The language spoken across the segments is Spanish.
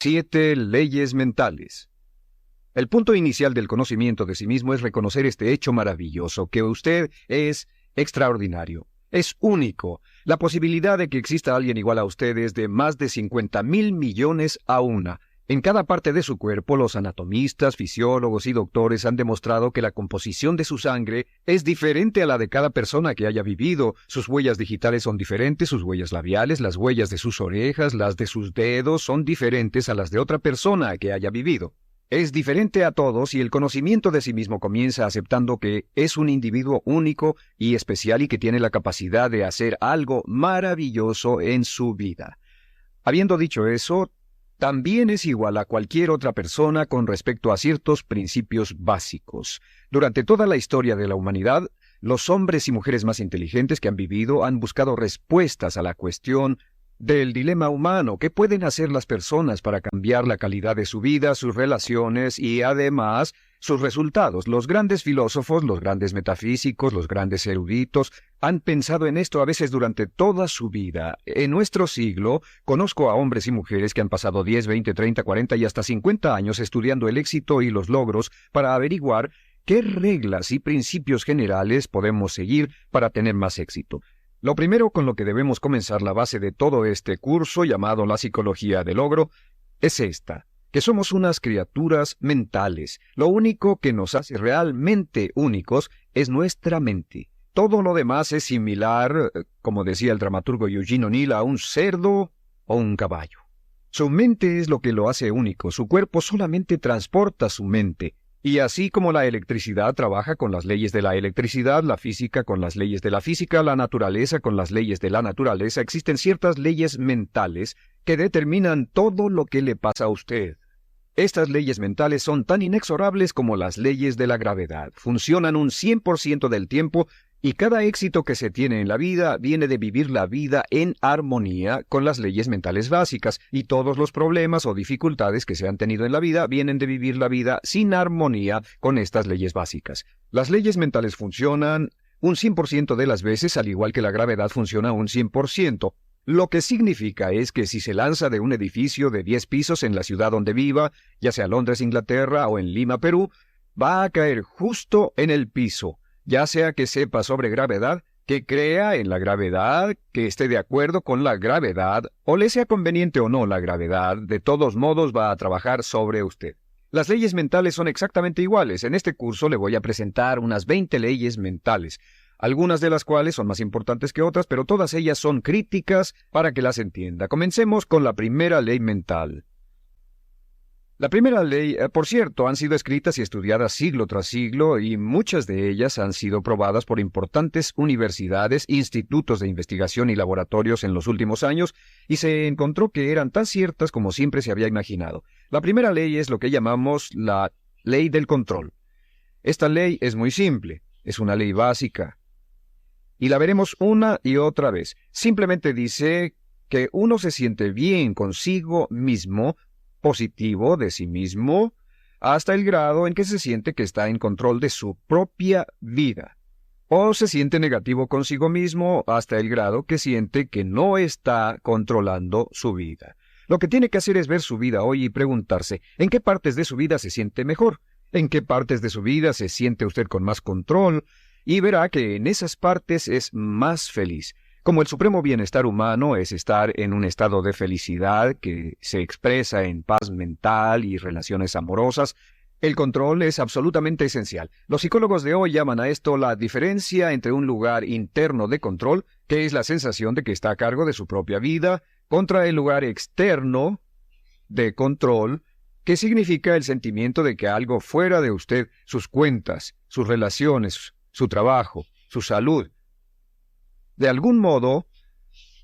7 leyes mentales. El punto inicial del conocimiento de sí mismo es reconocer este hecho maravilloso, que usted es extraordinario, es único. La posibilidad de que exista alguien igual a usted es de más de 50,000 millones a una. En cada parte de su cuerpo, los anatomistas, fisiólogos y doctores han demostrado que la composición de su sangre es diferente a la de cada persona que haya vivido. Sus huellas digitales son diferentes, sus huellas labiales, las huellas de sus orejas, las de sus dedos son diferentes a las de otra persona que haya vivido. Es diferente a todos y el conocimiento de sí mismo comienza aceptando que es un individuo único y especial y que tiene la capacidad de hacer algo maravilloso en su vida. Habiendo dicho eso, también es igual a cualquier otra persona con respecto a ciertos principios básicos. Durante toda la historia de la humanidad, los hombres y mujeres más inteligentes que han vivido han buscado respuestas a la cuestión del dilema humano. ¿Qué pueden hacer las personas para cambiar la calidad de su vida, sus relaciones y, además, sus resultados? Los grandes filósofos, los grandes metafísicos, los grandes eruditos han pensado en esto a veces durante toda su vida. En nuestro siglo, conozco a hombres y mujeres que han pasado 10, 20, 30, 40 y hasta 50 años estudiando el éxito y los logros para averiguar qué reglas y principios generales podemos seguir para tener más éxito. Lo primero con lo que debemos comenzar la base de todo este curso llamado la psicología del logro es esta, que somos unas criaturas mentales. Lo único que nos hace realmente únicos es nuestra mente. Todo lo demás es similar, como decía el dramaturgo Eugene O'Neill, a un cerdo o un caballo. Su mente es lo que lo hace único, su cuerpo solamente transporta su mente. Y así como la electricidad trabaja con las leyes de la electricidad, la física con las leyes de la física, la naturaleza con las leyes de la naturaleza, existen ciertas leyes mentales que determinan todo lo que le pasa a usted. Estas leyes mentales son tan inexorables como las leyes de la gravedad. Funcionan un 100% del tiempo y cada éxito que se tiene en la vida viene de vivir la vida en armonía con las leyes mentales básicas, y todos los problemas o dificultades que se han tenido en la vida vienen de vivir la vida sin armonía con estas leyes básicas. Las leyes mentales funcionan un 100% de las veces, al igual que la gravedad funciona un 100%. Lo que significa es que si se lanza de un edificio de 10 pisos en la ciudad donde viva, ya sea Londres, Inglaterra o en Lima, Perú, va a caer justo en el piso. Ya sea que sepa sobre gravedad, que crea en la gravedad, que esté de acuerdo con la gravedad, o le sea conveniente o no la gravedad, de todos modos va a trabajar sobre usted. Las leyes mentales son exactamente iguales. En este curso le voy a presentar unas 20 leyes mentales, algunas de las cuales son más importantes que otras, pero todas ellas son críticas para que las entienda. Comencemos con la primera ley mental. La primera ley, por cierto, han sido escritas y estudiadas siglo tras siglo y muchas de ellas han sido probadas por importantes universidades, institutos de investigación y laboratorios en los últimos años, y se encontró que eran tan ciertas como siempre se había imaginado. La primera ley es lo que llamamos la ley del control. Esta ley es muy simple, es una ley básica, y la veremos una y otra vez. Simplemente dice que uno se siente bien consigo mismo, positivo de sí mismo, hasta el grado en que se siente que está en control de su propia vida. O se siente negativo consigo mismo hasta el grado que siente que no está controlando su vida. Lo que tiene que hacer es ver su vida hoy y preguntarse en qué partes de su vida se siente mejor, en qué partes de su vida se siente usted con más control, y verá que en esas partes es más feliz. Como el supremo bienestar humano es estar en un estado de felicidad que se expresa en paz mental y relaciones amorosas, el control es absolutamente esencial. Los psicólogos de hoy llaman a esto la diferencia entre un lugar interno de control, que es la sensación de que está a cargo de su propia vida, contra el lugar externo de control, que significa el sentimiento de que algo fuera de usted, sus cuentas, sus relaciones, su trabajo, su salud, de algún modo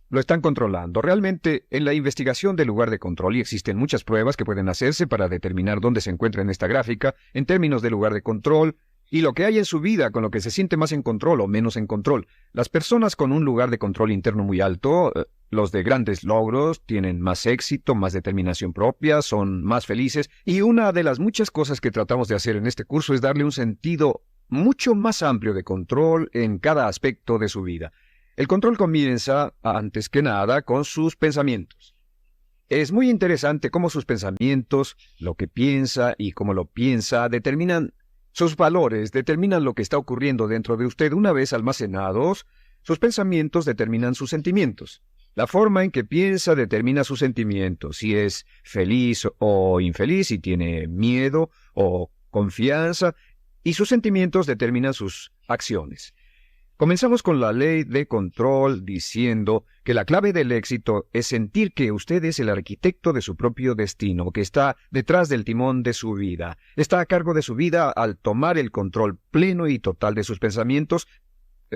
lo están controlando. Realmente, en la investigación del lugar de control, y existen muchas pruebas que pueden hacerse para determinar dónde se encuentra en esta gráfica, en términos de lugar de control, y lo que hay en su vida con lo que se siente más en control o menos en control. Las personas con un lugar de control interno muy alto, los de grandes logros, tienen más éxito, más determinación propia, son más felices, y una de las muchas cosas que tratamos de hacer en este curso es darle un sentido mucho más amplio de control en cada aspecto de su vida. El control comienza, antes que nada, con sus pensamientos. Es muy interesante cómo sus pensamientos, lo que piensa y cómo lo piensa, determinan sus valores, determinan lo que está ocurriendo dentro de usted. Una vez almacenados, sus pensamientos determinan sus sentimientos. La forma en que piensa determina sus sentimientos, si es feliz o infeliz, si tiene miedo o confianza, y sus sentimientos determinan sus acciones. Comenzamos con la ley de control diciendo que la clave del éxito es sentir que usted es el arquitecto de su propio destino, que está detrás del timón de su vida, está a cargo de su vida al tomar el control pleno y total de sus pensamientos.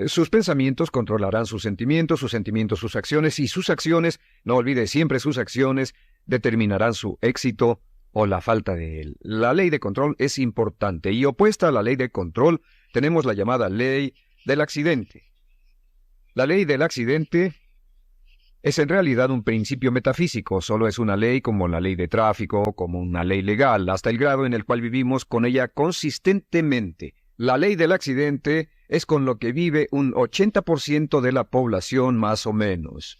Sus pensamientos controlarán sus sentimientos sus acciones, y sus acciones, no olvide siempre sus acciones, determinarán su éxito o la falta de él. La ley de control es importante, y opuesta a la ley de control tenemos la llamada ley del accidente. La ley del accidente es en realidad un principio metafísico, solo es una ley como la ley de tráfico, como una ley legal, hasta el grado en el cual vivimos con ella consistentemente. La ley del accidente es con lo que vive un 80% de la población más o menos.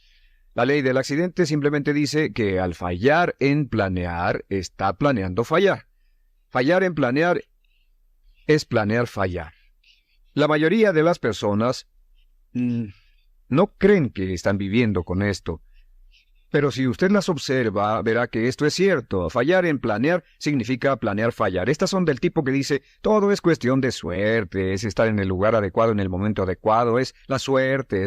La ley del accidente simplemente dice que al fallar en planear, está planeando fallar. Fallar en planear es planear fallar. La mayoría de las personas no creen que están viviendo con esto. Pero si usted las observa, verá que esto es cierto. Fallar en planear significa planear fallar. Estas son del tipo que dice, todo es cuestión de suerte, es estar en el lugar adecuado en el momento adecuado, es la suerte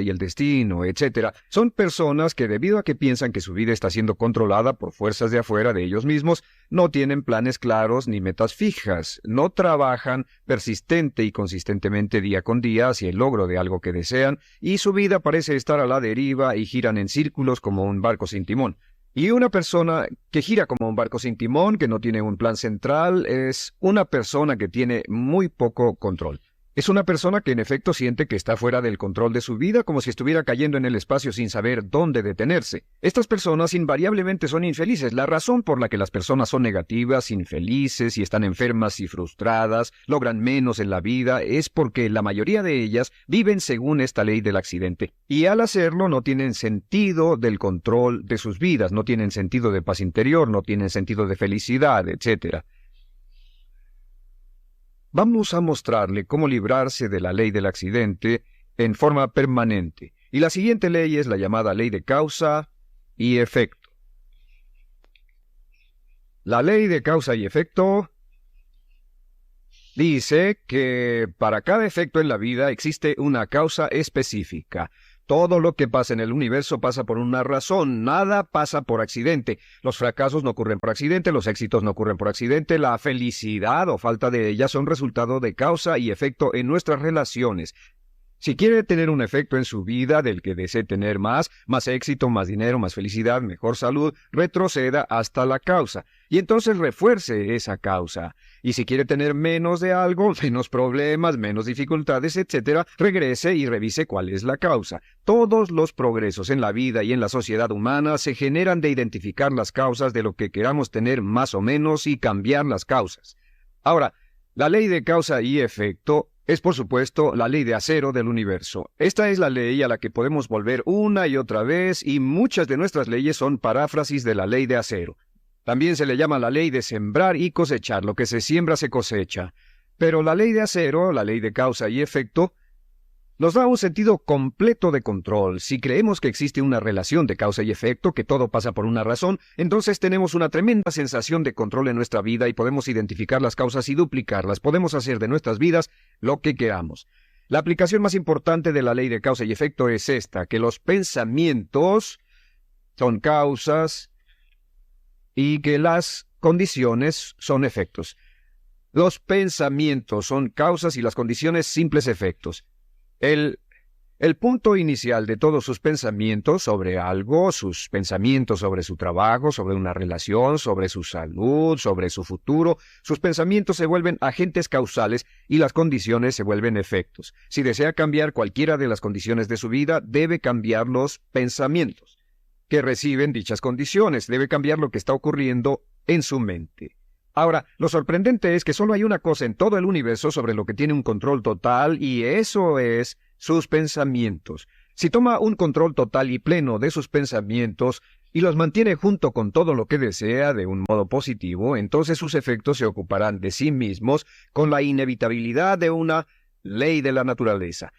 y el destino, etc. Son personas que, debido a que piensan que su vida está siendo controlada por fuerzas de afuera de ellos mismos, no tienen planes claros ni metas fijas, no trabajan persistente y consistentemente día con día hacia el logro de algo que desean, y su vida parece estar a la deriva y giran en círculos como un barco sin timón. Y una persona que gira como un barco sin timón, que no tiene un plan central, es una persona que tiene muy poco control. Es una persona que en efecto siente que está fuera del control de su vida, como si estuviera cayendo en el espacio sin saber dónde detenerse. Estas personas invariablemente son infelices. La razón por la que las personas son negativas, infelices y están enfermas y frustradas, logran menos en la vida, es porque la mayoría de ellas viven según esta ley del accidente. Y al hacerlo no tienen sentido del control de sus vidas, no tienen sentido de paz interior, no tienen sentido de felicidad, etc. Vamos a mostrarle cómo librarse de la ley del accidente en forma permanente. Y la siguiente ley es la llamada ley de causa y efecto. La ley de causa y efecto dice que para cada efecto en la vida existe una causa específica. Todo lo que pasa en el universo pasa por una razón, nada pasa por accidente. Los fracasos no ocurren por accidente, los éxitos no ocurren por accidente, la felicidad o falta de ella son resultado de causa y efecto en nuestras relaciones. Si quiere tener un efecto en su vida del que desee tener más éxito, más dinero, más felicidad, mejor salud, retroceda hasta la causa, y entonces refuerce esa causa. Y si quiere tener menos de algo, menos problemas, menos dificultades, etc., regrese y revise cuál es la causa. Todos los progresos en la vida y en la sociedad humana se generan de identificar las causas de lo que queramos tener más o menos y cambiar las causas. Ahora, la ley de causa y efecto es, por supuesto, la ley de acero del universo. Esta es la ley a la que podemos volver una y otra vez, y muchas de nuestras leyes son paráfrasis de la ley de acero. También se le llama la ley de sembrar y cosechar. Lo que se siembra se cosecha. Pero la ley de acero, la ley de causa y efecto, nos da un sentido completo de control. Si creemos que existe una relación de causa y efecto, que todo pasa por una razón, entonces tenemos una tremenda sensación de control en nuestra vida y podemos identificar las causas y duplicarlas. Podemos hacer de nuestras vidas lo que queramos. La aplicación más importante de la ley de causa y efecto es esta, que los pensamientos son causas y que las condiciones son efectos. Los pensamientos son causas y las condiciones simples efectos. El punto inicial de todos sus pensamientos sobre algo, sus pensamientos sobre su trabajo, sobre una relación, sobre su salud, sobre su futuro, sus pensamientos se vuelven agentes causales y las condiciones se vuelven efectos. Si desea cambiar cualquiera de las condiciones de su vida, debe cambiar los pensamientos que reciben dichas condiciones, debe cambiar lo que está ocurriendo en su mente. Ahora, lo sorprendente es que solo hay una cosa en todo el universo sobre lo que tiene un control total, y eso es sus pensamientos. Si toma un control total y pleno de sus pensamientos y los mantiene junto con todo lo que desea de un modo positivo, entonces sus efectos se ocuparán de sí mismos con la inevitabilidad de una ley de la naturaleza.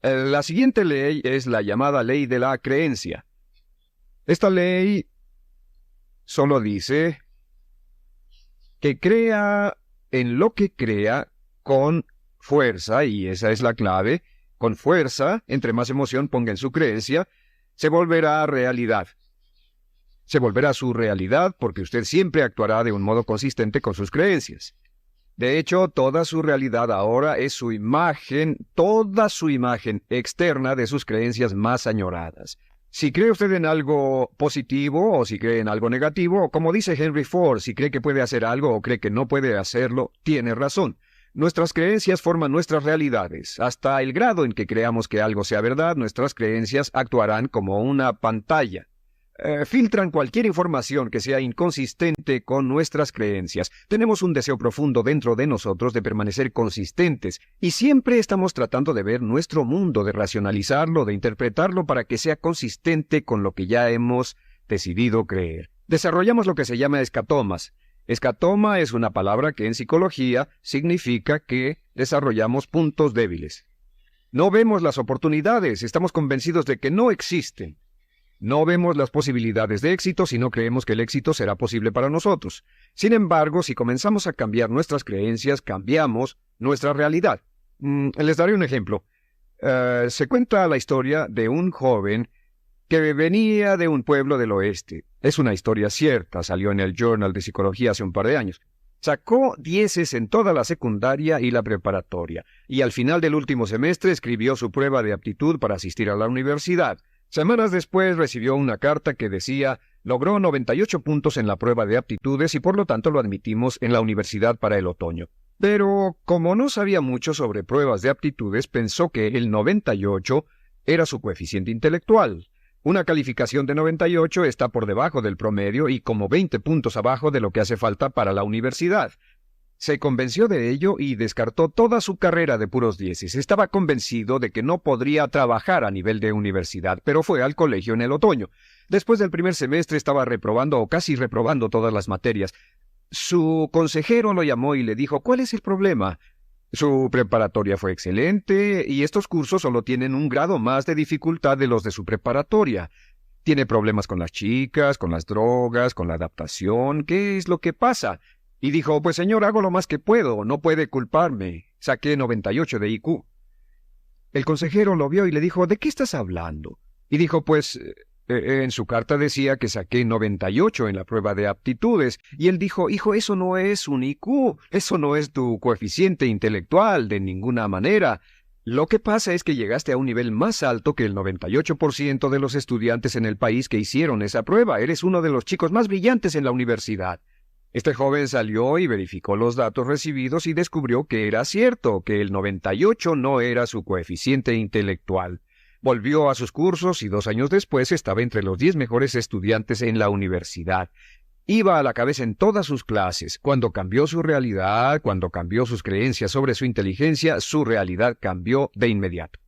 La siguiente ley es la llamada ley de la creencia. Esta ley solo dice que crea en lo que crea con fuerza, y esa es la clave, con fuerza, entre más emoción ponga en su creencia, se volverá realidad. Se volverá su realidad porque usted siempre actuará de un modo consistente con sus creencias. De hecho, toda su realidad ahora es su imagen, toda su imagen externa de sus creencias más añoradas. Si cree usted en algo positivo o si cree en algo negativo, o como dice Henry Ford, si cree que puede hacer algo o cree que no puede hacerlo, tiene razón. Nuestras creencias forman nuestras realidades. Hasta el grado en que creamos que algo sea verdad, nuestras creencias actuarán como una pantalla. Filtran cualquier información que sea inconsistente con nuestras creencias. Tenemos un deseo profundo dentro de nosotros de permanecer consistentes, y siempre estamos tratando de ver nuestro mundo, de racionalizarlo, de interpretarlo para que sea consistente con lo que ya hemos decidido creer. Desarrollamos lo que se llama escatomas. Escatoma es una palabra que en psicología significa que desarrollamos puntos débiles. No vemos las oportunidades, estamos convencidos de que no existen. No vemos las posibilidades de éxito si no creemos que el éxito será posible para nosotros. Sin embargo, si comenzamos a cambiar nuestras creencias, cambiamos nuestra realidad. Les daré un ejemplo. Se cuenta la historia de un joven que venía de un pueblo del oeste. Es una historia cierta, salió en el Journal de Psicología hace un par de años. Sacó 10 en toda la secundaria y la preparatoria, y al final del último semestre escribió su prueba de aptitud para asistir a la universidad. Semanas después recibió una carta que decía, logró 98 puntos en la prueba de aptitudes y por lo tanto lo admitimos en la universidad para el otoño. Pero, como no sabía mucho sobre pruebas de aptitudes, pensó que el 98 era su coeficiente intelectual. Una calificación de 98 está por debajo del promedio y como 20 puntos abajo de lo que hace falta para la universidad. Se convenció de ello y descartó toda su carrera de puros 10. Estaba convencido de que no podría trabajar a nivel de universidad, pero fue al colegio en el otoño. Después del primer semestre estaba reprobando o casi reprobando todas las materias. Su consejero lo llamó y le dijo, ¿cuál es el problema? Su preparatoria fue excelente y estos cursos solo tienen un grado más de dificultad de los de su preparatoria. Tiene problemas con las chicas, con las drogas, con la adaptación. ¿Qué es lo que pasa? Y dijo, pues señor, hago lo más que puedo, no puede culparme. Saqué 98 de IQ. El consejero lo vio y le dijo, ¿de qué estás hablando? Y dijo, pues, en su carta decía que saqué 98 en la prueba de aptitudes. Y él dijo, hijo, eso no es un IQ, eso no es tu coeficiente intelectual de ninguna manera. Lo que pasa es que llegaste a un nivel más alto que el 98% de los estudiantes en el país que hicieron esa prueba. Eres uno de los chicos más brillantes en la universidad. Este joven salió y verificó los datos recibidos y descubrió que era cierto, que el 98 no era su coeficiente intelectual. Volvió a sus cursos y 2 años después estaba entre los 10 mejores estudiantes en la universidad. Iba a la cabeza en todas sus clases. Cuando cambió su realidad, cuando cambió sus creencias sobre su inteligencia, su realidad cambió de inmediato.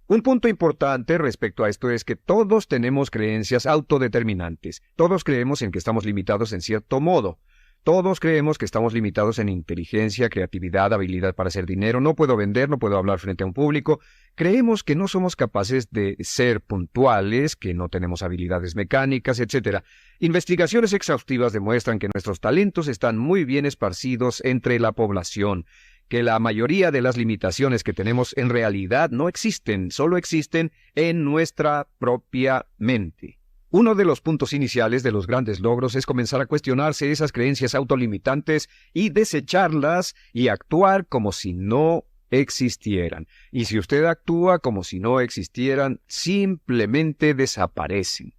Un punto importante respecto a esto es que todos tenemos creencias autodeterminantes. Todos creemos en que estamos limitados en cierto modo. Todos creemos que estamos limitados en inteligencia, creatividad, habilidad para hacer dinero. No puedo vender, no puedo hablar frente a un público. Creemos que no somos capaces de ser puntuales, que no tenemos habilidades mecánicas, etc. Investigaciones exhaustivas demuestran que nuestros talentos están muy bien esparcidos entre la población, que la mayoría de las limitaciones que tenemos en realidad no existen, solo existen en nuestra propia mente. Uno de los puntos iniciales de los grandes logros es comenzar a cuestionarse esas creencias autolimitantes y desecharlas y actuar como si no existieran. Y si usted actúa como si no existieran, simplemente desaparecen.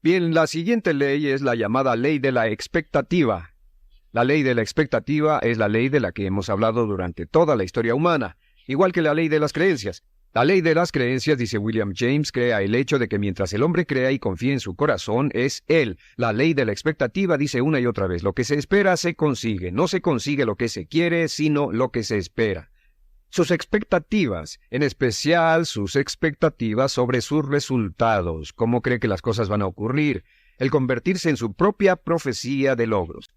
Bien, la siguiente ley es la llamada ley de la expectativa. La ley de la expectativa es la ley de la que hemos hablado durante toda la historia humana, igual que la ley de las creencias. La ley de las creencias, dice William James, crea el hecho de que mientras el hombre crea y confía en su corazón, es él. La ley de la expectativa dice una y otra vez, lo que se espera se consigue. No se consigue lo que se quiere, sino lo que se espera. Sus expectativas, en especial sus expectativas sobre sus resultados, cómo cree que las cosas van a ocurrir. el convertirse en su propia profecía de logros.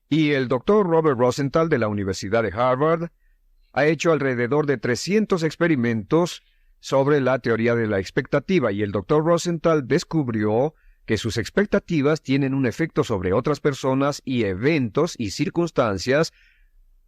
Y el doctor Robert Rosenthal de la Universidad de Harvard ha hecho alrededor de 300 experimentos sobre la teoría de la expectativa, y el doctor Rosenthal descubrió que sus expectativas tienen un efecto sobre otras personas y eventos y circunstancias,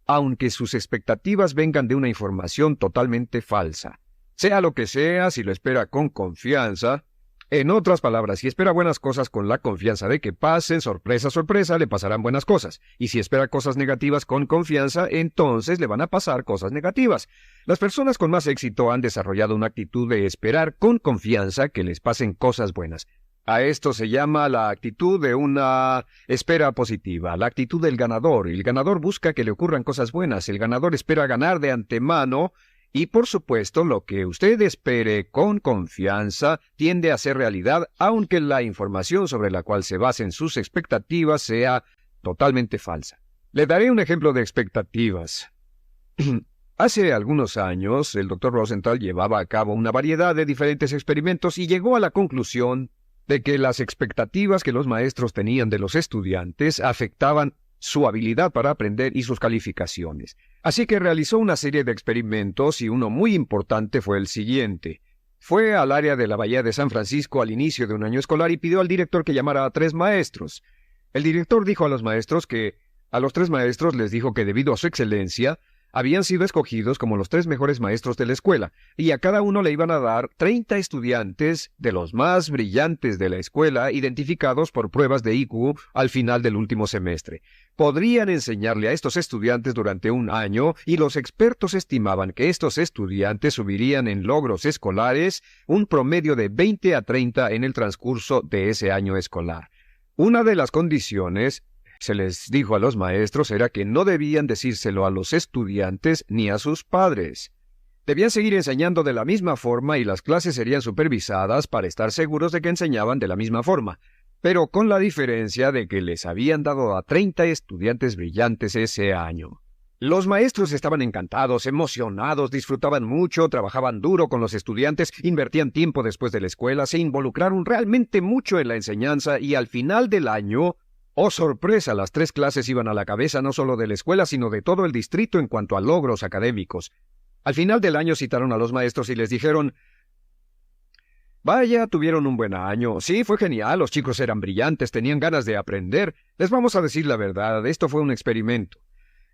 aunque sus expectativas vengan de una información totalmente falsa. Sea lo que sea, si lo espera con confianza, en otras palabras, si espera buenas cosas con la confianza de que pasen, sorpresa, sorpresa, le pasarán buenas cosas. Y si espera cosas negativas con confianza, entonces le van a pasar cosas negativas. Las personas con más éxito han desarrollado una actitud de esperar con confianza que les pasen cosas buenas. A esto se llama la actitud de una espera positiva, la actitud del ganador. El ganador busca que le ocurran cosas buenas, el ganador espera ganar de antemano, y por supuesto lo que usted espere con confianza tiende a ser realidad, aunque la información sobre la cual se basen sus expectativas sea totalmente falsa. Le daré un ejemplo de expectativas. Hace algunos años, el Dr. Rosenthal llevaba a cabo una variedad de diferentes experimentos y llegó a la conclusión de que las expectativas que los maestros tenían de los estudiantes afectaban su habilidad para aprender y sus calificaciones. Así que realizó una serie de experimentos y uno muy importante fue el siguiente. Fue al área de la Bahía de San Francisco al inicio de un año escolar y pidió al director que llamara a 3 maestros. El director dijo a los maestros que a los 3 maestros les dijo que debido a su excelencia, habían sido escogidos como los 3 mejores maestros de la escuela, y a cada uno le iban a dar 30 estudiantes de los más brillantes de la escuela, identificados por pruebas de IQ al final del último semestre. Podrían enseñarle a estos estudiantes durante un año, y los expertos estimaban que estos estudiantes subirían en logros escolares un promedio de 20 a 30 en el transcurso de ese año escolar. Una de las condiciones se les dijo a los maestros era que no debían decírselo a los estudiantes ni a sus padres. Debían seguir enseñando de la misma forma y las clases serían supervisadas para estar seguros de que enseñaban de la misma forma, pero con la diferencia de que les habían dado a 30 estudiantes brillantes ese año. Los maestros estaban encantados, emocionados, disfrutaban mucho, trabajaban duro con los estudiantes, invertían tiempo después de la escuela, se involucraron realmente mucho en la enseñanza y al final del año, ¡oh sorpresa!, las 3 clases iban a la cabeza no solo de la escuela, sino de todo el distrito en cuanto a logros académicos. Al final del año citaron a los maestros y les dijeron: «Vaya, tuvieron un buen año. Sí, fue genial, los chicos eran brillantes, tenían ganas de aprender. Les vamos a decir la verdad, esto fue un experimento.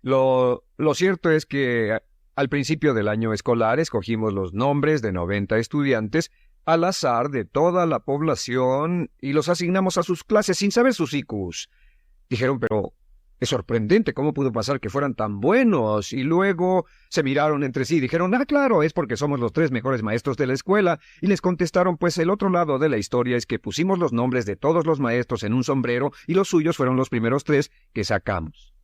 Lo cierto es que al principio del año escolar escogimos los nombres de 90 estudiantes al azar de toda la población y los asignamos a sus clases sin saber sus IQs». Dijeron: «Pero es sorprendente, ¿cómo pudo pasar que fueran tan buenos?». Y luego se miraron entre sí y dijeron: «Ah, claro, es porque somos los 3 mejores maestros de la escuela». Y les contestaron: «Pues el otro lado de la historia es que pusimos los nombres de todos los maestros en un sombrero y los suyos fueron los primeros 3 que sacamos».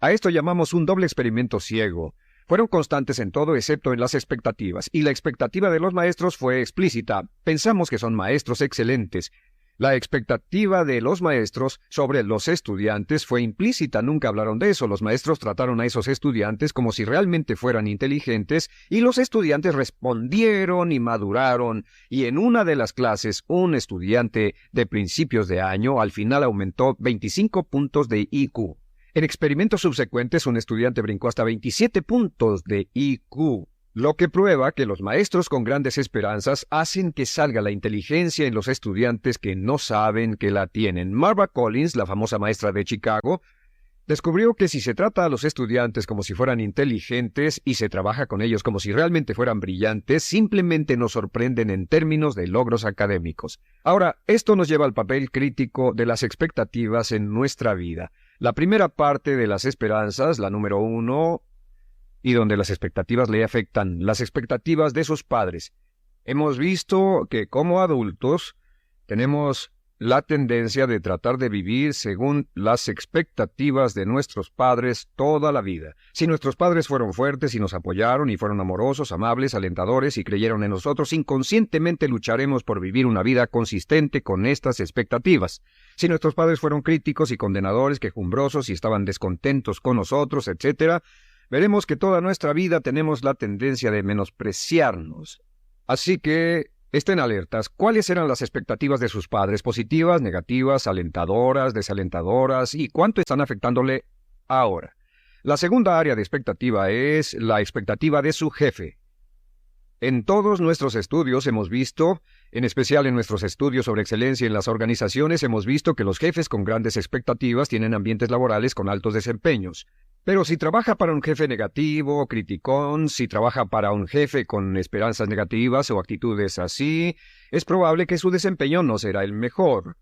A esto llamamos un doble experimento ciego. Fueron constantes en todo excepto en las expectativas, y la expectativa de los maestros fue explícita. Pensamos que son maestros excelentes. La expectativa de los maestros sobre los estudiantes fue implícita, nunca hablaron de eso. Los maestros trataron a esos estudiantes como si realmente fueran inteligentes, y los estudiantes respondieron y maduraron, y en una de las clases, un estudiante de principios de año al final aumentó 25 puntos de IQ. En experimentos subsecuentes, un estudiante brincó hasta 27 puntos de IQ, lo que prueba que los maestros con grandes esperanzas hacen que salga la inteligencia en los estudiantes que no saben que la tienen. Marva Collins, la famosa maestra de Chicago, descubrió que si se trata a los estudiantes como si fueran inteligentes y se trabaja con ellos como si realmente fueran brillantes, simplemente nos sorprenden en términos de logros académicos. Ahora, esto nos lleva al papel crítico de las expectativas en nuestra vida. La primera parte de las esperanzas, la número 1, y donde las expectativas le afectan, las expectativas de sus padres. Hemos visto que como adultos tenemos la tendencia de tratar de vivir según las expectativas de nuestros padres toda la vida. Si nuestros padres fueron fuertes y nos apoyaron y fueron amorosos, amables, alentadores y creyeron en nosotros, inconscientemente lucharemos por vivir una vida consistente con estas expectativas. Si nuestros padres fueron críticos y condenadores, quejumbrosos y estaban descontentos con nosotros, etc., veremos que toda nuestra vida tenemos la tendencia de menospreciarnos. Así que estén alertas. ¿Cuáles eran las expectativas de sus padres? ¿Positivas, negativas, alentadoras, desalentadoras? ¿Y cuánto están afectándole ahora? La segunda área de expectativa es la expectativa de su jefe. En todos nuestros estudios hemos visto, en especial en nuestros estudios sobre excelencia en las organizaciones, hemos visto que los jefes con grandes expectativas tienen ambientes laborales con altos desempeños. Pero si trabaja para un jefe negativo, criticón, si trabaja para un jefe con esperanzas negativas o actitudes así, es probable que su desempeño no será el mejor.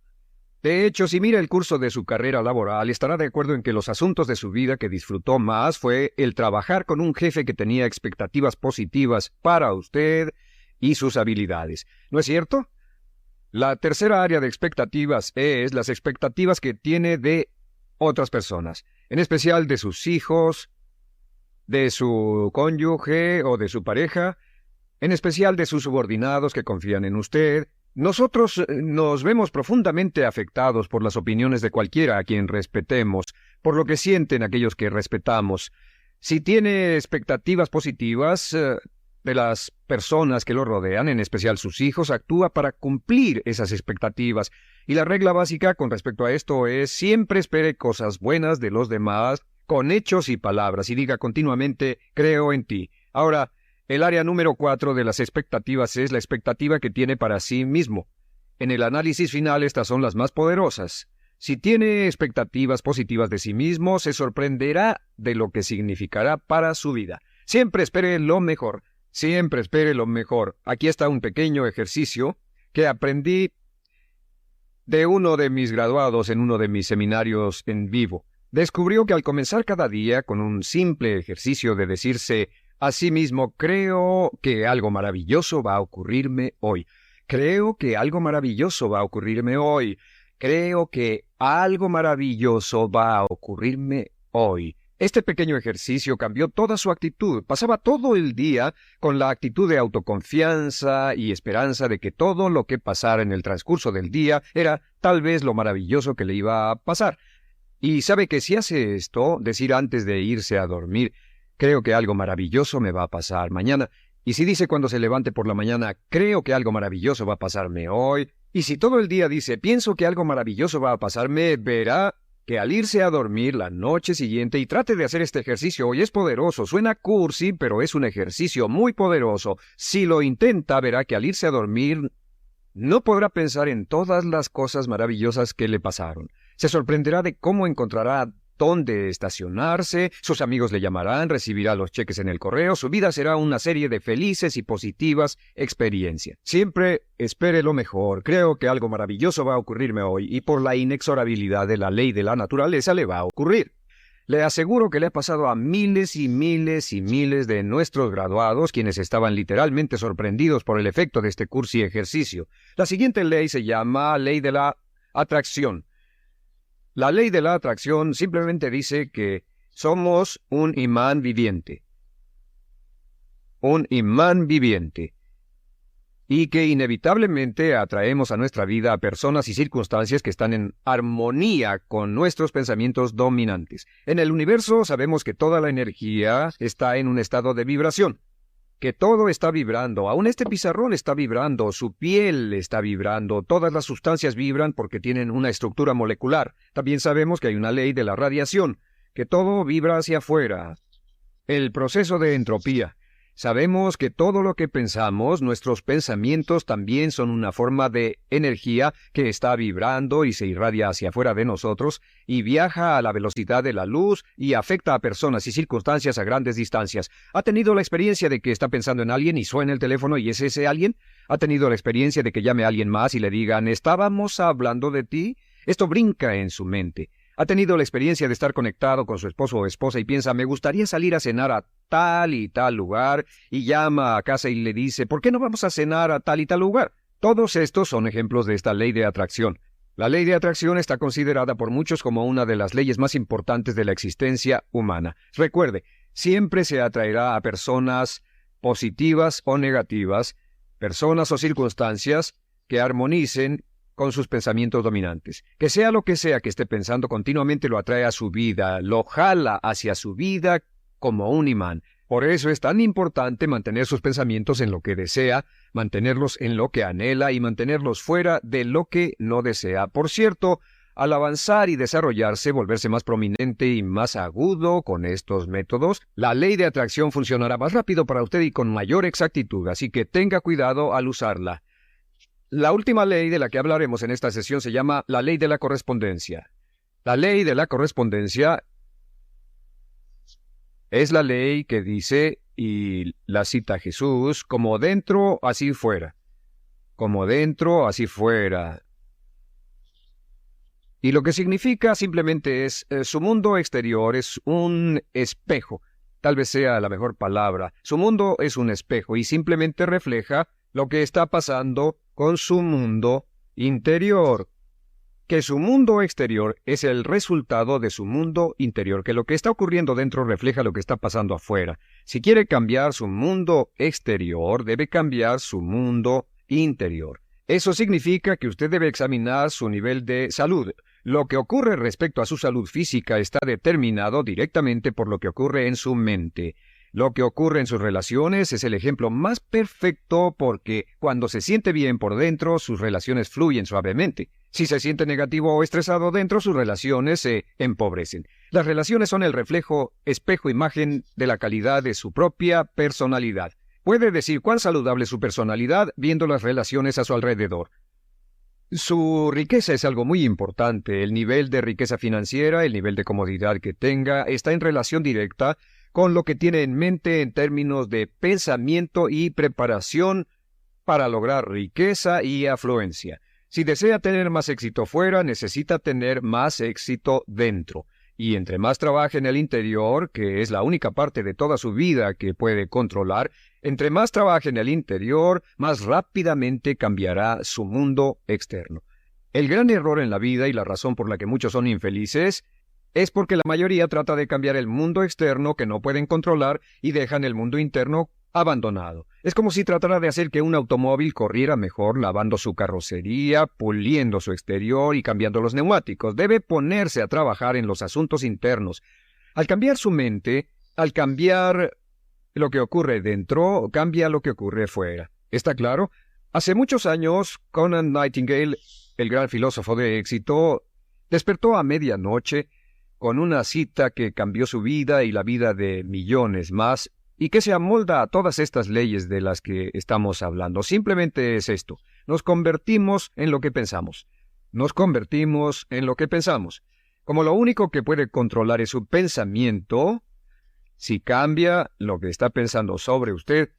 De hecho, si mira el curso de su carrera laboral, estará de acuerdo en que los asuntos de su vida que disfrutó más fue el trabajar con un jefe que tenía expectativas positivas para usted y sus habilidades. ¿No es cierto? La tercera área de expectativas es las expectativas que tiene de otras personas, en especial de sus hijos, de su cónyuge o de su pareja, en especial de sus subordinados que confían en usted. Nosotros nos vemos profundamente afectados por las opiniones de cualquiera a quien respetemos, por lo que sienten aquellos que respetamos. Si tiene expectativas positivas de las personas que lo rodean, en especial sus hijos, actúa para cumplir esas expectativas. Y la regla básica con respecto a esto es siempre espere cosas buenas de los demás con hechos y palabras y diga continuamente creo en ti. Ahora, el área número 4 de las expectativas es la expectativa que tiene para sí mismo. En el análisis final estas son las más poderosas. Si tiene expectativas positivas de sí mismo, se sorprenderá de lo que significará para su vida. Siempre espere lo mejor. Siempre espere lo mejor. Aquí está un pequeño ejercicio que aprendí de uno de mis graduados en uno de mis seminarios en vivo. Descubrió que al comenzar cada día con un simple ejercicio de decirse asimismo, creo que algo maravilloso va a ocurrirme hoy. Creo que algo maravilloso va a ocurrirme hoy. Creo que algo maravilloso va a ocurrirme hoy. Este pequeño ejercicio cambió toda su actitud. Pasaba todo el día con la actitud de autoconfianza y esperanza de que todo lo que pasara en el transcurso del día era tal vez lo maravilloso que le iba a pasar. Y sabe que si hace esto, decir antes de irse a dormir, creo que algo maravilloso me va a pasar mañana. Y si dice cuando se levante por la mañana, creo que algo maravilloso va a pasarme hoy. Y si todo el día dice, pienso que algo maravilloso va a pasarme, verá que al irse a dormir la noche siguiente y trate de hacer este ejercicio hoy es poderoso. Suena cursi, pero es un ejercicio muy poderoso. Si lo intenta, verá que al irse a dormir no podrá pensar en todas las cosas maravillosas que le pasaron. Se sorprenderá de cómo encontrará dónde estacionarse, sus amigos le llamarán, recibirá los cheques en el correo, su vida será una serie de felices y positivas experiencias. Siempre espere lo mejor, creo que algo maravilloso va a ocurrirme hoy y por la inexorabilidad de la ley de la naturaleza le va a ocurrir. Le aseguro que le ha pasado a miles y miles y miles de nuestros graduados, quienes estaban literalmente sorprendidos por el efecto de este curso y ejercicio. La siguiente ley se llama ley de la atracción. La ley de la atracción simplemente dice que somos un imán viviente. Un imán viviente. Y que inevitablemente atraemos a nuestra vida a personas y circunstancias que están en armonía con nuestros pensamientos dominantes. En el universo sabemos que toda la energía está en un estado de vibración. Que todo está vibrando, aún este pizarrón está vibrando, su piel está vibrando, todas las sustancias vibran porque tienen una estructura molecular. También sabemos que hay una ley de la radiación, que todo vibra hacia afuera. El proceso de entropía. Sabemos que todo lo que pensamos, nuestros pensamientos también son una forma de energía que está vibrando y se irradia hacia afuera de nosotros y viaja a la velocidad de la luz y afecta a personas y circunstancias a grandes distancias. ¿Ha tenido la experiencia de que está pensando en alguien y suena el teléfono y es ese alguien? ¿Ha tenido la experiencia de que llame a alguien más y le digan «¿Estábamos hablando de ti?» Esto brinca en su mente. ¿Ha tenido la experiencia de estar conectado con su esposo o esposa y piensa, me gustaría salir a cenar a tal y tal lugar, y llama a casa y le dice, ¿por qué no vamos a cenar a tal y tal lugar? Todos estos son ejemplos de esta ley de atracción. La ley de atracción está considerada por muchos como una de las leyes más importantes de la existencia humana. Recuerde, siempre se atraerá a personas positivas o negativas, personas o circunstancias que armonicen con sus pensamientos dominantes. Que sea lo que sea que esté pensando continuamente lo atrae a su vida, lo jala hacia su vida como un imán. Por eso es tan importante mantener sus pensamientos en lo que desea, mantenerlos en lo que anhela y mantenerlos fuera de lo que no desea. Por cierto, al avanzar y desarrollarse, volverse más prominente y más agudo con estos métodos, la ley de atracción funcionará más rápido para usted y con mayor exactitud, así que tenga cuidado al usarla. La última ley de la que hablaremos en esta sesión se llama la ley de la correspondencia. La ley de la correspondencia es la ley que dice, y la cita Jesús, como dentro, así fuera. Como dentro, así fuera. Y lo que significa simplemente es, su mundo exterior es un espejo. Tal vez sea la mejor palabra. Su mundo es un espejo y simplemente refleja lo que está pasando con su mundo interior. Que su mundo exterior es el resultado de su mundo interior, que lo que está ocurriendo dentro refleja lo que está pasando afuera. Si quiere cambiar su mundo exterior, debe cambiar su mundo interior. Eso significa que usted debe examinar su nivel de salud. Lo que ocurre respecto a su salud física está determinado directamente por lo que ocurre en su mente. Lo que ocurre en sus relaciones es el ejemplo más perfecto porque cuando se siente bien por dentro, sus relaciones fluyen suavemente. Si se siente negativo o estresado dentro, sus relaciones se empobrecen. Las relaciones son el reflejo, espejo, imagen de la calidad de su propia personalidad. Puede decir cuán saludable es su personalidad viendo las relaciones a su alrededor. Su riqueza es algo muy importante. El nivel de riqueza financiera, el nivel de comodidad que tenga, está en relación directa con lo que tiene en mente en términos de pensamiento y preparación para lograr riqueza y afluencia. Si desea tener más éxito fuera, necesita tener más éxito dentro. Y entre más trabaje en el interior, que es la única parte de toda su vida que puede controlar, entre más trabaje en el interior, más rápidamente cambiará su mundo externo. El gran error en la vida y la razón por la que muchos son infelices es porque la mayoría trata de cambiar el mundo externo que no pueden controlar y dejan el mundo interno abandonado. Es como si tratara de hacer que un automóvil corriera mejor lavando su carrocería, puliendo su exterior y cambiando los neumáticos. Debe ponerse a trabajar en los asuntos internos. Al cambiar su mente, al cambiar lo que ocurre dentro, cambia lo que ocurre fuera. ¿Está claro? Hace muchos años, Conant Nightingale, el gran filósofo de éxito, despertó a medianoche con una cita que cambió su vida y la vida de millones más, y que se amolda a todas estas leyes de las que estamos hablando. Simplemente es esto. Nos convertimos en lo que pensamos. Nos convertimos en lo que pensamos. Como lo único que puede controlar es su pensamiento, si cambia lo que está pensando sobre usted,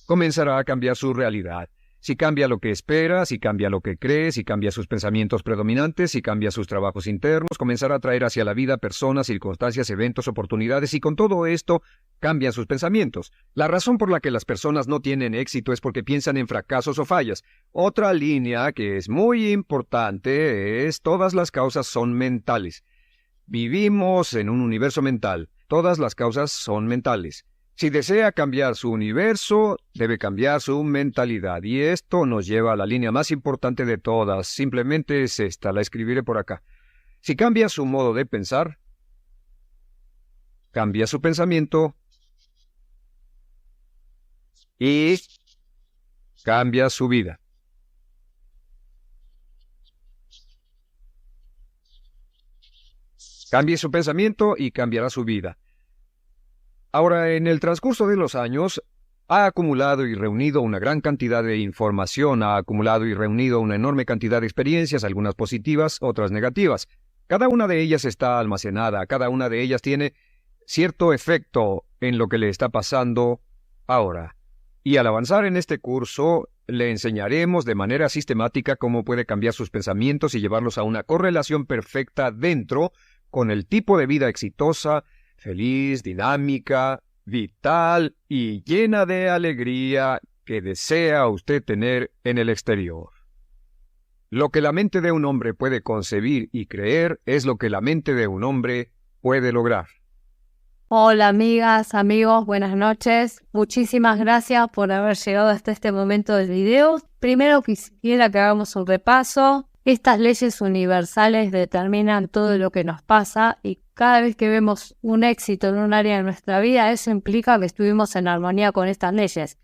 comenzará a cambiar su realidad. Si cambia lo que espera, si cambia lo que cree, si cambia sus pensamientos predominantes, si cambia sus trabajos internos, comenzará a traer hacia la vida personas, circunstancias, eventos, oportunidades, y con todo esto cambian sus pensamientos. La razón por la que las personas no tienen éxito es porque piensan en fracasos o fallas. Otra línea que es muy importante es: todas las causas son mentales. Vivimos en un universo mental. Todas las causas son mentales. Si desea cambiar su universo, debe cambiar su mentalidad. Y esto nos lleva a la línea más importante de todas. Simplemente es esta, la escribiré por acá. Si cambia su modo de pensar, cambia su pensamiento y cambia su vida. Cambie su pensamiento y cambiará su vida. Ahora, en el transcurso de los años, ha acumulado y reunido una gran cantidad de información, ha acumulado y reunido una enorme cantidad de experiencias, algunas positivas, otras negativas. Cada una de ellas está almacenada, cada una de ellas tiene cierto efecto en lo que le está pasando ahora. Y al avanzar en este curso, le enseñaremos de manera sistemática cómo puede cambiar sus pensamientos y llevarlos a una correlación perfecta dentro con el tipo de vida exitosa, feliz, dinámica, vital y llena de alegría que desea usted tener en el exterior. Lo que la mente de un hombre puede concebir y creer es lo que la mente de un hombre puede lograr. Hola amigas, amigos, buenas noches. Muchísimas gracias por haber llegado hasta este momento del video. Primero quisiera que hagamos un repaso. Estas leyes universales determinan todo lo que nos pasa y cada vez que vemos un éxito en un área de nuestra vida, eso implica que estuvimos en armonía con estas leyes.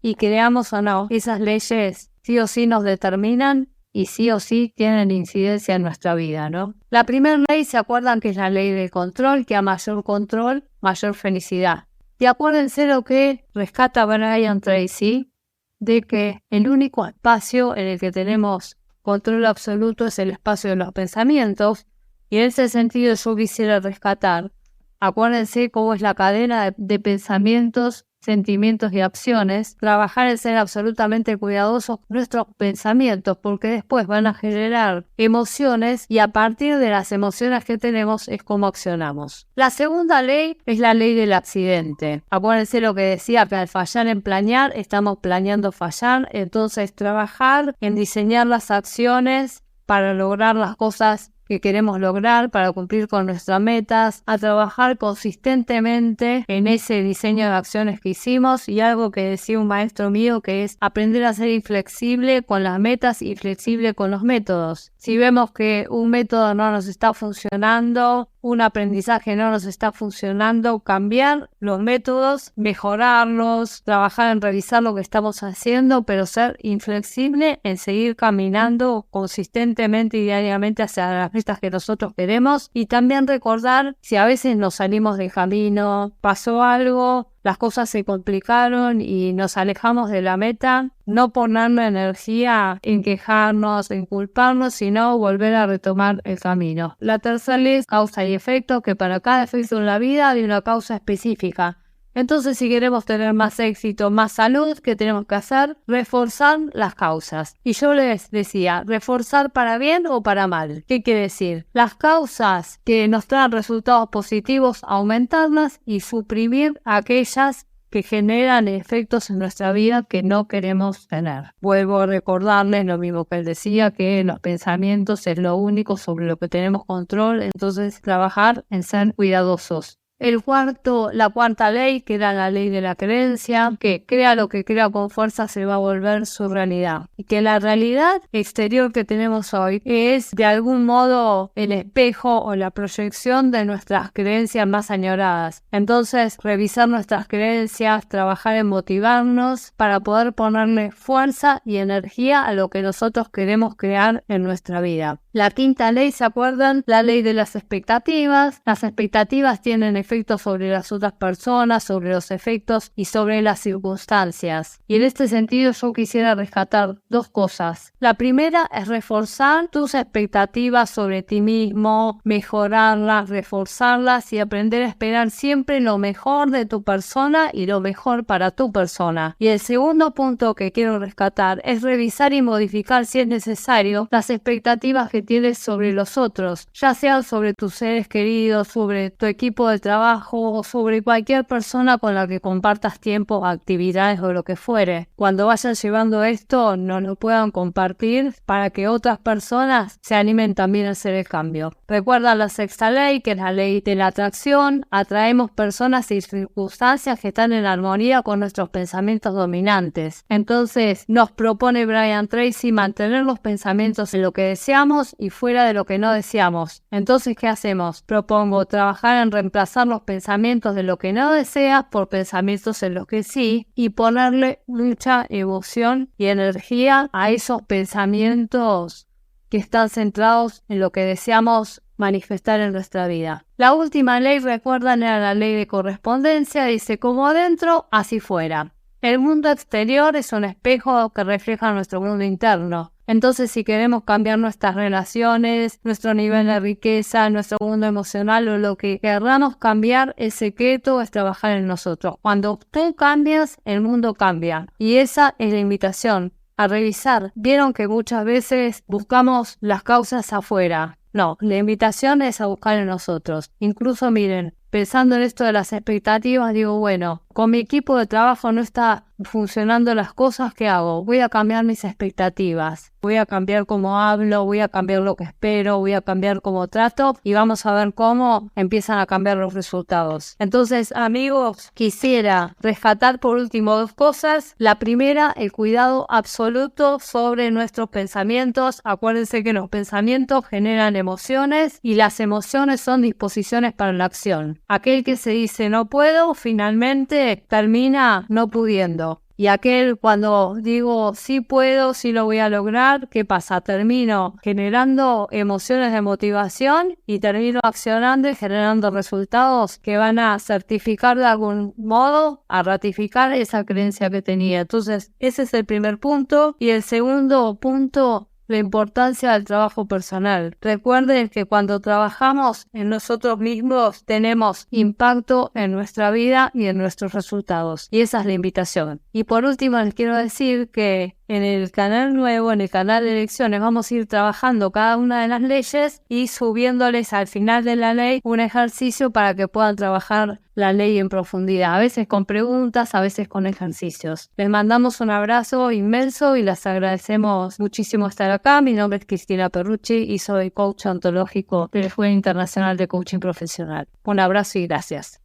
Y creamos o no, esas leyes sí o sí nos determinan y sí o sí tienen incidencia en nuestra vida, ¿no? La primera ley, ¿se acuerdan que es la ley del control? Que a mayor control, mayor felicidad. Y acuérdense lo que rescata Brian Tracy, de que el único espacio en el que tenemos control absoluto es el espacio de los pensamientos, y en ese sentido yo quisiera rescatar, acuérdense cómo es la cadena de pensamientos, sentimientos y acciones, trabajar en ser absolutamente cuidadosos con nuestros pensamientos, porque después van a generar emociones y a partir de las emociones que tenemos es como accionamos. La segunda ley es la ley del accidente. Acuérdense lo que decía, que al fallar en planear, estamos planeando fallar, entonces trabajar en diseñar las acciones para lograr las cosas que queremos lograr, para cumplir con nuestras metas, a trabajar consistentemente en ese diseño de acciones que hicimos, y algo que decía un maestro mío, que es aprender a ser inflexible con las metas y flexible con los métodos. Si vemos que un método no nos está funcionando, un aprendizaje no nos está funcionando, cambiar los métodos, mejorarlos, trabajar en revisar lo que estamos haciendo, pero ser inflexible en seguir caminando consistentemente y diariamente hacia las metas que nosotros queremos. Y también recordar, si a veces nos salimos del camino, pasó algo, las cosas se complicaron y nos alejamos de la meta, no poner la energía en quejarnos, en culparnos, sino volver a retomar el camino. La tercera ley es causa y efecto, que para cada efecto en la vida hay una causa específica. Entonces, si queremos tener más éxito, más salud, ¿qué tenemos que hacer? Reforzar las causas. Y yo les decía, ¿reforzar para bien o para mal? ¿Qué quiere decir? Las causas que nos traen resultados positivos, aumentarlas y suprimir aquellas que generan efectos en nuestra vida que no queremos tener. Vuelvo a recordarles lo mismo que él decía, que los pensamientos es lo único sobre lo que tenemos control, entonces trabajar en ser cuidadosos. La cuarta ley, que era la ley de la creencia, que crea lo que crea con fuerza se va a volver su realidad. Y que la realidad exterior que tenemos hoy es de algún modo el espejo o la proyección de nuestras creencias más añoradas. Entonces, revisar nuestras creencias, trabajar en motivarnos para poder ponerle fuerza y energía a lo que nosotros queremos crear en nuestra vida. La quinta ley, ¿se acuerdan? La ley de las expectativas. Las expectativas tienen efectos sobre las otras personas, sobre los efectos y sobre las circunstancias. Y en este sentido yo quisiera rescatar dos cosas. La primera es reforzar tus expectativas sobre ti mismo, mejorarlas, reforzarlas y aprender a esperar siempre lo mejor de tu persona y lo mejor para tu persona. Y el segundo punto que quiero rescatar es revisar y modificar, si es necesario, las expectativas que tienes sobre los otros, ya sean sobre tus seres queridos, sobre tu equipo de trabajo o sobre cualquier persona con la que compartas tiempo, actividades o lo que fuere. Cuando vayan llevando esto, nos lo puedan compartir para que otras personas se animen también a hacer el cambio. Recuerda la sexta ley, que es la ley de la atracción. Atraemos personas y circunstancias que están en armonía con nuestros pensamientos dominantes. Entonces, nos propone Brian Tracy mantener los pensamientos en lo que deseamos y fuera de lo que no deseamos. Entonces, ¿qué hacemos? Propongo trabajar en reemplazar los pensamientos de lo que no deseas por pensamientos en los que sí, y ponerle mucha emoción y energía a esos pensamientos que están centrados en lo que deseamos manifestar en nuestra vida. La última ley, recuerdan, era la ley de correspondencia. Dice, como adentro, así fuera. El mundo exterior es un espejo que refleja nuestro mundo interno. Entonces, si queremos cambiar nuestras relaciones, nuestro nivel de riqueza, nuestro mundo emocional o lo que queramos cambiar, el secreto es trabajar en nosotros. Cuando tú cambias, el mundo cambia. Y esa es la invitación, a revisar. Vieron que muchas veces buscamos las causas afuera. No, la invitación es a buscar en nosotros. Incluso, miren, pensando en esto de las expectativas, digo, bueno, con mi equipo de trabajo no está funcionando las cosas, ¿qué hago? Voy a cambiar mis expectativas, voy a cambiar cómo hablo, voy a cambiar lo que espero, voy a cambiar cómo trato y vamos a ver cómo empiezan a cambiar los resultados. Entonces, amigos, quisiera rescatar por último 2 cosas. La primera, el cuidado absoluto sobre nuestros pensamientos. Acuérdense que los pensamientos generan emociones y las emociones son disposiciones para la acción. Aquel que se dice no puedo, finalmente termina no pudiendo. Y aquel cuando digo sí puedo, sí lo voy a lograr, ¿qué pasa? Termino generando emociones de motivación y termino accionando y generando resultados que van a certificar de algún modo, a ratificar esa creencia que tenía. Entonces, ese es el primer punto. Y el segundo punto, la importancia del trabajo personal. Recuerden que cuando trabajamos en nosotros mismos tenemos impacto en nuestra vida y en nuestros resultados. Y esa es la invitación. Y por último les quiero decir que en el canal nuevo, en el canal de lecciones, vamos a ir trabajando cada una de las leyes y subiéndoles al final de la ley un ejercicio para que puedan trabajar la ley en profundidad, a veces con preguntas, a veces con ejercicios. Les mandamos un abrazo inmenso y les agradecemos muchísimo estar acá. Mi nombre es Cristina Perrucci y soy coach ontológico del Escuela Internacional de Coaching Profesional. Un abrazo y gracias.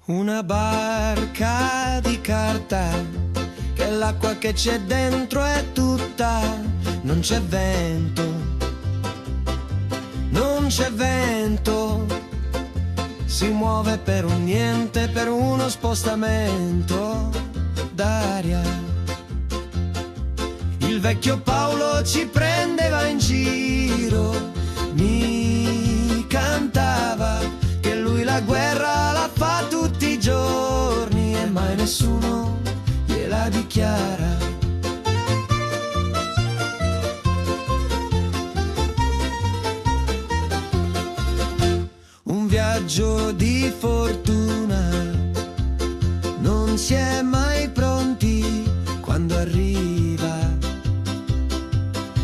Una barca di carta, che l'acqua che c'è dentro è tutta, non c'è vento, non c'è vento, si muove per un niente, per uno spostamento d'aria. Il vecchio Paolo ci prendeva in giro, mi cantava che lui la guerra la fa tutti i giorni e mai nessuno gliela dichiara. Un viaggio di fortuna, non si è mai pronti quando arriva,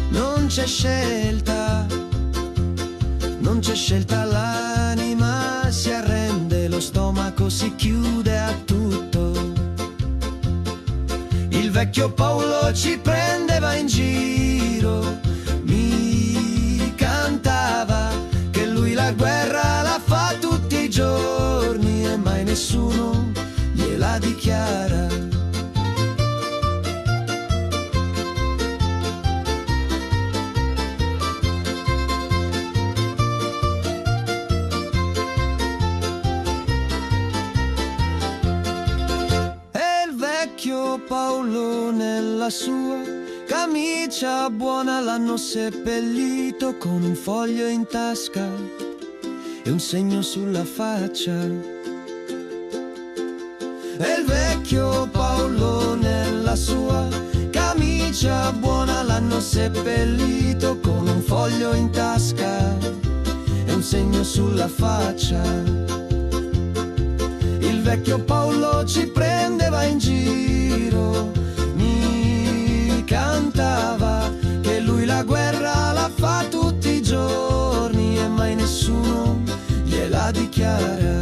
non c'è scelta, non c'è scelta, l'anima si arrende, lo stomaco si chiude a tutto. Il vecchio Paolo ci prendeva in giro, mi cantava che lui la guerra la fa tutti i giorni e mai nessuno gliela dichiara. Paolo nella sua camicia buona l'hanno seppellito con un foglio in tasca e un segno sulla faccia. E il vecchio Paolo nella sua camicia buona l'hanno seppellito con un foglio in tasca e un segno sulla faccia. Il vecchio Paolo ci prendeva in giro, mi cantava che lui la guerra la fa tutti i giorni e mai nessuno gliela dichiara.